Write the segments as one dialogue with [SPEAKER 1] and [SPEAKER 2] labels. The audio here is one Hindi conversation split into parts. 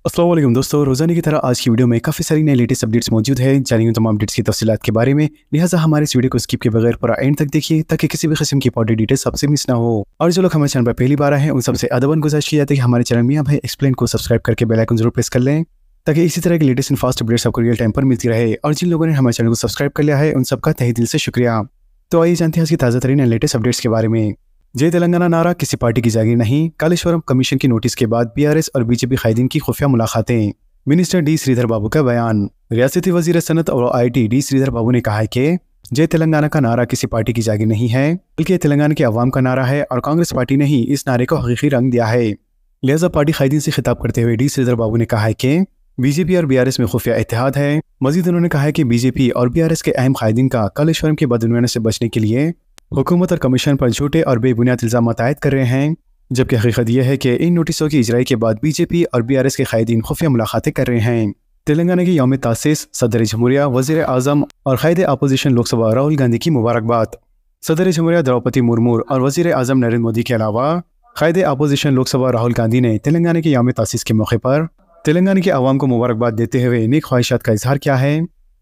[SPEAKER 1] अस्सलाम वालेकुम दोस्तों, रोज़ाना की तरह आज की वीडियो में काफ़ी सारी नई लेटेस्ट अपडेट्स मौजूद है। जानेंगे तमाम अपडेट्स की तफसीलात के बारे में। लिहाजा हमारे इस वीडियो को स्किप के बगैर पूरा एंड तक देखिए ताकि किसी भी किस्म की इंपॉर्टेंट डिटेल्स आपसे मिस ना हो। और जो लोग हमारे चैनल पर पहली बार आए हैं उन सबसे अदबन गुजारिश की जाती है कि हमारे चैनल मियां भाई एक्सप्लेन को सब्सक्राइब करके बेल आइकन जरूर प्रेस कर लें ताकि इसी तरह की लेटेस्ट एंड फास्ट अपडेट्स आपको रियल टाइम पर मिलती रहे। और जिन लोगों ने हमारे चैनल को सब्सक्राइब कर लिया है उन सबका तहे दिल से शुक्रिया। तो आइए जानते हैं आज की ताज़ा तरीन लेटेस्ट अपडेट्स के बारे में। जय तेलंगाना नारा किसी पार्टी की जागीर नहीं। कालेश्वरम कमीशन की नोटिस के बाद बीआरएस और बीजेपी कायदीन की खुफिया मुलाकातें। मिनिस्टर डी श्रीधर बाबू का बयान। रियासती वजीर सनत और आईटी डी श्रीधर बाबू ने कहा है कि जय तेलंगाना का नारा किसी पार्टी की जागीर नहीं है बल्कि तेलंगाना के अवाम का नारा है और कांग्रेस पार्टी ने ही इस नारे को हकीकी रंग दिया है। लिहाजा पार्टी कायदीन से खिताब करते हुए डी श्रीधर बाबू ने कहा है कि बीजेपी और बीआरएस में खुफिया इत्तेहाद है। मजीद उन्होंने कहा है कि बीजेपी और बीआरएस के अहम कायदीन का कालेश्वरम के बदउनवानी से बचने के लिए हुकूमत और कमीशन पर झूठे और बेबुनियाद इल्जाम आयद कर रहे हैं, जबकि हकीकत यह है कि इन नोटिसों की इजराई के बाद बीजेपी और बीआरएस के कायदीन खुफिया मुलाकातें कर रहे हैं। तेलंगाना की यौम तासीस सदर जमहूरिया वज़ीर आज़म और कायद अपोजिशन लोकसभा राहुल गांधी की मुबारकबाद। सदर जमहूरिया द्रौपदी मुर्मू और वज़ीर आज़म नरेंद्र मोदी के अलावा कायद अपोजिशन लोकसभा राहुल गांधी ने तेलंगाना की यौम तासीस के मौके पर तेलंगाना के अवाम को मुबारकबाद देते हुए नेक ख्वाहिशात का इजहार किया है।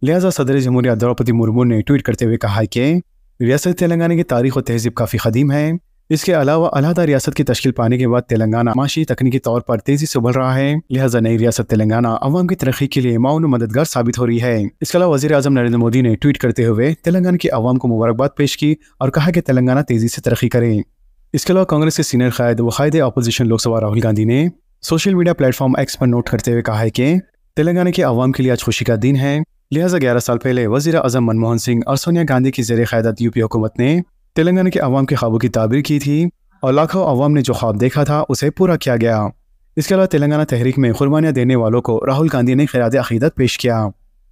[SPEAKER 1] लिहाजा सदर जमहूरिया द्रौपदी मुर्मू ने ट्वीट करते हुए कहा कि रियासत तेलंगाना की तारीख और तहजीब काफ़ी कदीम है। इसके अलावा अलहदा रियासत की तश्कील पाने के बाद तेलंगाना माशी तकनीकी तौर पर तेजी से उभर रहा है। लिहाजा नई रियासत तेलंगाना अवाम की तरक्की के लिए माउन मददगार साबित हो रही है। इसके अलावा वज़ीर आज़म नरेंद्र मोदी ने ट्वीट करते हुए तेलंगाना के अवाम को मुबारकबाद पेश की और कहा कि तेलंगाना तेजी से तरक्की करे। इसके अलावा कांग्रेस के सीनियर कायद व कायद अपोजिशन लोकसभा राहुल गांधी ने सोशल मीडिया प्लेटफॉर्म एक्स पर नोट करते हुए कहा है कि तेलंगाना के अवाम के लिए आज खुशी का दिन है। लिहाजा 11 साल पहले वज़ीर आज़म मनमोहन सिंह और सोनिया गांधी की ज़ेर क़यादत यूपी हुकूमत ने तेलंगाना के अवाम के ख्वाबों की ताबीर की थी और लाखों अवाम ने जो ख्वाब देखा था उसे पूरा किया गया। इसके अलावा तेलंगाना तहरीक में कुर्बानियाँ देने वालों को राहुल गांधी ने ख़िराद अक़ीदत पेश किया।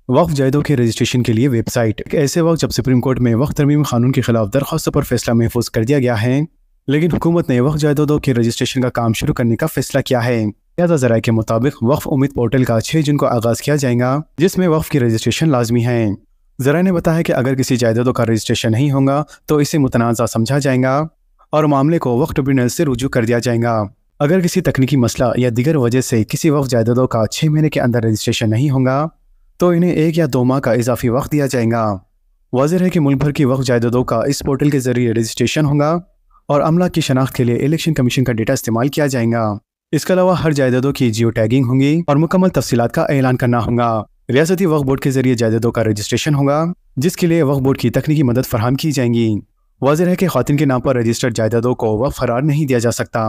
[SPEAKER 1] वक्फ जायदों के रजिस्ट्रेशन के लिए वेबसाइट। एक ऐसे वक्त जब सुप्रीम कोर्ट में वक्फ तरमीम कानून के खिलाफ दरख्वास्तों पर फैसला महफूज कर दिया गया है, लेकिन हुकूमत ने वक्फ जायदादों के रजिस्ट्रेशन का काम शुरू करने का फैसला किया है। लिहाजा ज़राए के मुताबिक वक्फ उम्मीद पोर्टल का 6 जून को आगाज़ किया जाएगा, जिसमें वक्फ की रजिस्ट्रेशन लाजमी है। ज़राए ने बताया कि अगर किसी जायदादों का रजिस्ट्रेशन नहीं होगा तो इसे मुतनाज़ा समझा जाएगा और मामले को वक्फ ट्रिब्यूनल से रुजू कर दिया जाएगा। अगर किसी तकनीकी मसला या दीगर वजह से किसी वक्फ जायदादों का 6 महीने के अंदर रजिस्ट्रेशन नहीं होगा तो इन्हें 1 या 2 माह का इजाफी वक्त दिया जाएगा। वाज़ेह है कि मुल्क भर की वक्फ जायदादों का इस पोर्टल के जरिए रजिस्ट्रेशन होगा और अमला की शनाख्त के लिए इलेक्शन कमीशन का डेटा इस्तेमाल किया जाएगा। इसके अलावा हर जायदादों की जियो टैगिंग होगी और मुकम्मल तफसीलात का ऐलान करना होगा। रियासती वक्फ बोर्ड के जरिए जायदादों का रजिस्ट्रेशन होगा, जिसके लिए वक्फ बोर्ड की तकनीकी मदद फराहम की जाएंगी। वाज़ेह है कि ख़ातिन के नाम पर रजिस्टर्ड जायदादों को वक्फ करार नहीं दिया जा सकता।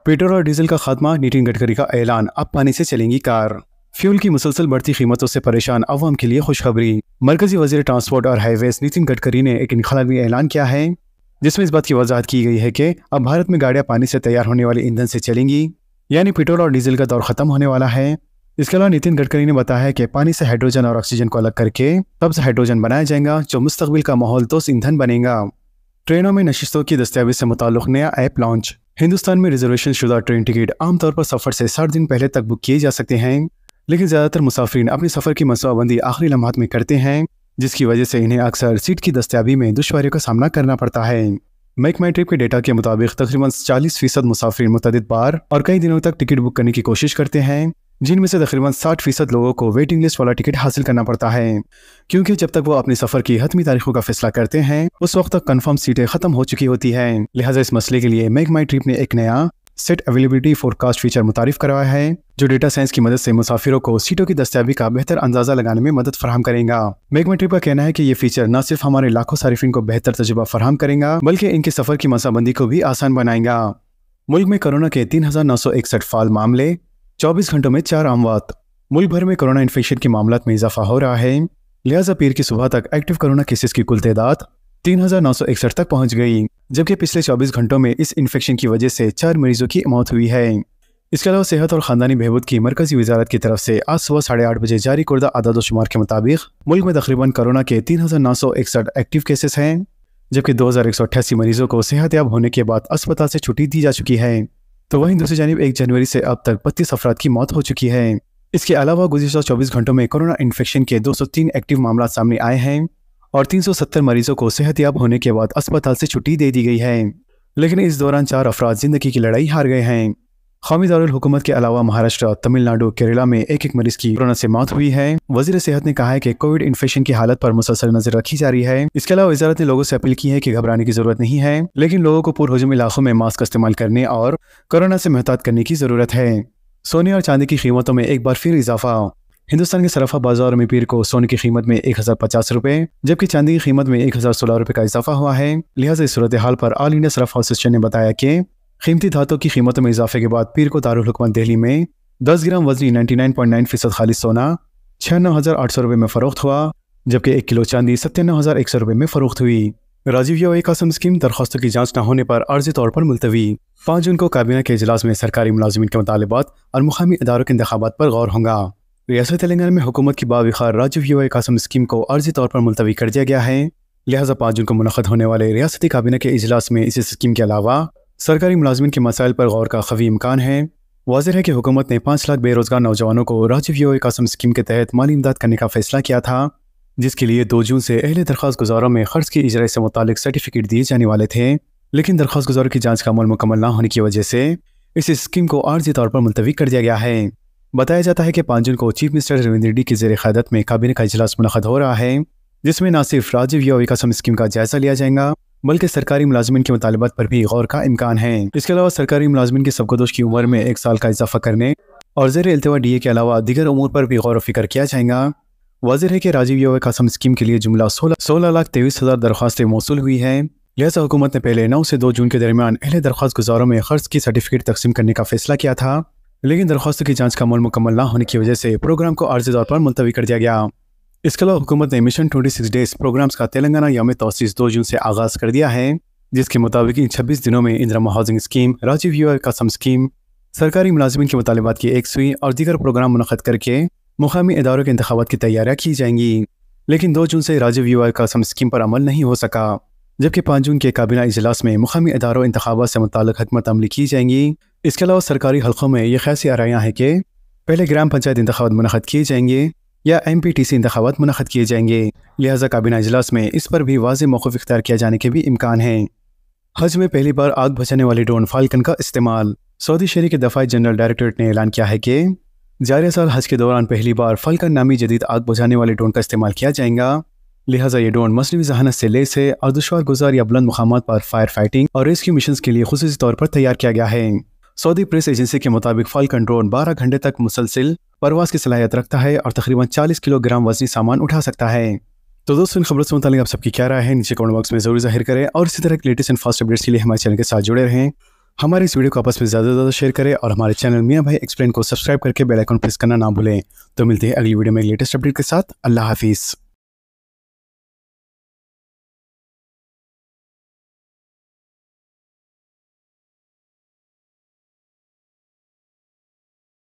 [SPEAKER 1] पेट्रोल और डीजल का खात्मा। नितिन गडकरी का ऐलान, अब पानी से चलेंगी कार। फ्यूल की मुसलसल बढ़ती कीमतों से परेशान अवाम के लिए खुशखबरी। मरकजी वज़ीर ट्रांसपोर्ट और हाईवेज नितिन गडकरी ने एक इनकलाबी ऐलान किया है, जिसमें इस बात की वजाहत की गई है कि अब भारत में गाड़ियाँ पानी से तैयार होने वाले ईंधन से चलेंगी, यानी पेट्रोल और डीजल का दौर खत्म होने वाला है। इसके अलावा नितिन गडकरी ने बताया है कि पानी से हाइड्रोजन और ऑक्सीजन को अलग करके तब से हाइड्रोजन बनाया जाएगा, जो मुस्तकबिल का माहौल दोस्त ईंधन बनेगा। ट्रेनों में नशिस्तों की दस्तियाबी से मुताल्लिक नया ऐप लॉन्च। हिंदुस्तान में रिजर्वेशन शुदा ट्रेन टिकट आमतौर पर सफ़र से 60 दिन पहले तक बुक किए जा सकते हैं, लेकिन ज़्यादातर मुसाफिरीन अपने सफ़र की मनसूबाबंदी आखिरी लम्हात में करते हैं, जिसकी वजह से इन्हें अक्सर सीट की दस्तियाबी में दुश्वारियों का सामना करना पड़ता है। मेक माई ट्रिप के डेटा के मुताबिक तकरीबन 40% मुसाफिर मुतअद्दिद बार और कई दिनों तक टिकट बुक करने की कोशिश करते हैं, जिनमें से तकरीबन 60% लोगों को वेटिंग लिस्ट वाला टिकट हासिल करना पड़ता है, क्योंकि जब तक वो अपने सफ़र की हतमी तारीखों का फैसला करते हैं उस वक्त तक कन्फर्म सीटें खत्म हो चुकी होती हैं। लिहाजा इस मसले के लिए मेक माई ट्रिप ने एक नया सेट अवेलेबिलिटी फोरकास्ट फीचर मुतारिफ करवाया है, जो डेटा साइंस की मदद से मुसाफिरों को सीटों की दस्तियाबी का बेहतर अंदाजा लगाने में मदद फराहम करेगा। मेक माई ट्रिप का कहना है कि ये फीचर न सिर्फ हमारे लाखों सारिफिन को बेहतर तजुर्बा फराहम करेगा, बल्कि इनके सफ़र की मनसूबाबंदी को भी आसान बनाएगा। मुल्क में कोरोना के 3961 फाल मामले, 24 घंटों में 4 अमवात। मुल्क भर में कोरोना इन्फेक्शन के मामलों में इजाफा हो रहा है। लिहाजा पीर की सुबह तक एक्टिव कोरोना केसेस की कुल तादाद 3961 तक पहुंच गई, जबकि पिछले 24 घंटों में इस इन्फेक्शन की वजह से 4 मरीजों की मौत हुई है। इसके अलावा सेहत और ख़ानदानी बहबूद की मरकजी वजारत की तरफ से आज सुबह 8:30 बजे जारी करदा आदाद शुमार के मुताबिक मुल्क में तकरीबन कोरोना के 3961 एक्टिव केसेस हैं, जबकि 2188 मरीजों को सेहतयाब होने के बाद अस्पताल से छुट्टी दी जा चुकी है। तो वहीं दूसरी जानिब 1 जनवरी से अब तक 32 अफराद की मौत हो चुकी है। इसके अलावा गुज़िश्ता 24 घंटों में कोरोना इन्फेक्शन के 203 एक्टिव मामला सामने आए हैं और 370 मरीजों को सेहतयाब होने के बाद अस्पताल से छुट्टी दे दी गई है। लेकिन इस दौरान 4 अफराद जिंदगी की लड़ाई हार गए हैं। कौमी दारुल हुकूमत के अलावा महाराष्ट्र, तमिलनाडु, केरला में एक एक मरीज की कोरोना से मौत हुई है। वजीर सेहत ने कहा है कि कोविड इन्फेक्शन की हालत पर मुसलसल नजर रखी जा रही है। इसके अलावा वजारत ने लोगों से अपील की है कि घबराने की जरूरत नहीं है, लेकिन लोगों को पुरहुजूम इलाकों में मास्क इस्तेमाल करने और कोरोना से मुहतात करने की जरूरत है। सोने और चांदी की कीमतों में एक बार फिर इजाफा। हिंदुस्तान के सराफा बाजार में पीर को सोने की कीमत में 1050 रुपए जबकि चांदी की कीमत में 1016 रुपए का इजाफा हुआ है। लिहाजा इस सूरत हाल पर ऑल इंडिया सराफा एसोसिएशन ने बताया कि कीमती धातों की कीमतों में इजाफे के बाद पीर को दारुल हुकूमत दिल्ली में 10 ग्राम वजनी 99.9% खालिस सोना 96,800 रुपये में फरोख्त हुआ, जबकि 1 किलो चांदी 97,100 रुपये में फरोख्त हुई। राजीव युवा कासम स्कीम दरख्वास्तों की जांच न होने पर आर्जी तौर पर मुलतवी। 5 जून को काबीना के इजलास में सरकारी मुलाजिमीन के मुतालबात और मुकामी इदारों के इंतखाबात पर गौर होगा। रियासत तेलंगाना में हुकूमत की बाविखार राजीव युवा कासम स्कीम को आर्जी तौर पर मुलतवी कर दिया गया है। लिहाजा 5 जून को मुनक़द होने वाले रियासती काबीना के इजलास में इस स्कीम के अलावा सरकारी मुलाजिमीन के मसाइल पर गौर का खवी इम्कान है। वाज़ेह है कि हुकूमत ने 5 लाख बेरोजगार नौजवानों को राजीव युवा कासम स्कीम के तहत माली इमदाद करने का फैसला किया था, जिसके लिए 2 जून से अहले दरख्वास्त गुजारों में खर्च की इजरा से मुतालिक सर्टिफिकेट दिए जाने वाले थे, लेकिन दरख्वास्त गुजारों की जांच का अमल मुकम्मल न होने की वजह से इस स्कीम को आर्जी तौर पर मुलतवी कर दिया गया है। बताया जाता है कि 5 जून को चीफ मिनिस्टर रविंद्र रेड्डी की ज़ेर क़यादत में काबीना का इजलास मुनक़द हो रहा है, जिसमें न सिर्फ राजीव युवा कासम स्कीम का जायजा लिया जाएगा बल्कि सरकारी मुलाजिमीन के मुतालबात पर भी गौर का इम्कान है। इसके अलावा सरकारी मुलाजिमीन की सबकदोश की उम्र में 1 साल का इजाफा करने और ज़ेर इल्तवा DA के अलावा दीगर उमूर पर भी गौर व फिक्र किया जाएगा। वाज़ेह है कि राजीव युवा कासम स्कीम के लिए जुमला 16,23,000 दरख्वास्तें मौसूल हुई है। लिहाजा हुकूमत ने पहले 9 से 2 जून के दरमियान अहले दरख्वास्त गुजारों में खर्च की सर्टिफिकेट तकसीम करने का फैसला किया था, लेकिन दरख्वास्तों की जाँच का अमल मुकम्मल न होने की वजह से प्रोग्राम को आर्जी तौर पर मुलतवी कर दिया गया। इसके अलावा हुकूमत ने मिशन 26 डेज प्रोग्राम्स का तेलंगाना यौम तौसीस 2 जून से आगाज़ कर दिया है, जिसके मुताबिक इन 26 दिनों में इंदिरा हाउसिंग स्कीम, राजीव युवा कासम स्कीम, सरकारी मुलाजिमीन के मुतालबात की 100वीं और दीगर प्रोग्राम मुनक़द करके मुकामी इदारों के इंतखाबात की तैयारियाँ की जाएंगी। लेकिन 2 जून से राजीव युवा कासम स्कीम पर अमल नहीं हो सका, जबकि 5 जून के काबीना इजलास में मुकामी इदारों इंतखाबात से मुताल्लिक़ हिकमत अमली की जाएंगी। इसके अलावा सरकारी हल्कों में ये ख़ासी आराइयाँ हैं कि पहले ग्राम पंचायत इंतखाबात मुनक़द किए जाएंगे या MPTC इंतखाबात मुनक़द किए जाएंगे। लिहाजा काबीना इजलास में इस पर भी वाज़ेह मौक़िफ़ इख्तियार किया जाने के भी इम्कान है। हज में पहली बार आग बचाने वाले ड्रोन फाल्कन का इस्तेमाल। सऊदी शहरी के दफ़ाई जनरल डायरेक्टरेट ने ऐलान किया है कि जारी साल हज के दौरान पहली बार फाल्कन नामी जदीद आग बुझाने वाले ड्रोन का इस्तेमाल किया जाएगा। लिहाजा ये ड्रोन मसनवी ज़हानत से लैस है और दुश्वार गुजार या बुलंद मुकामात पर फायर फाइटिंग और रेस्क्यू मिशन के लिए खुसूसी तौर पर तैयार किया गया है। सऊदी प्रेस एजेंसी के मुताबिक फाल्कन ड्रोन 12 घंटे तक मुसलसिल परवाज की सलाहियत रखता है और तकरीबन 40 किलोग्राम वजनी सामान उठा सकता है। तो दोस्तों, इन खबरों से मुताल्लिक़ आप सबकी क्या राय है नीचे कमेंट बॉक्स में ज़रूर ज़ाहिर करें और इसी तरह के लेटेस्ट एंड फास्ट अपडेट्स के लिए हमारे चैनल के साथ जुड़े रहें। हमारे इस वीडियो को आपस में ज़्यादा से ज़्यादा शेयर करें और हमारे चैनल मियां भाई एक्सप्लेन को सब्सक्राइब करके बेल आइकन प्रेस करना ना भूलें। तो मिलते हैं अगली वीडियो में लेटेस्ट अपडेट के साथ। अल्लाह हाफिज़।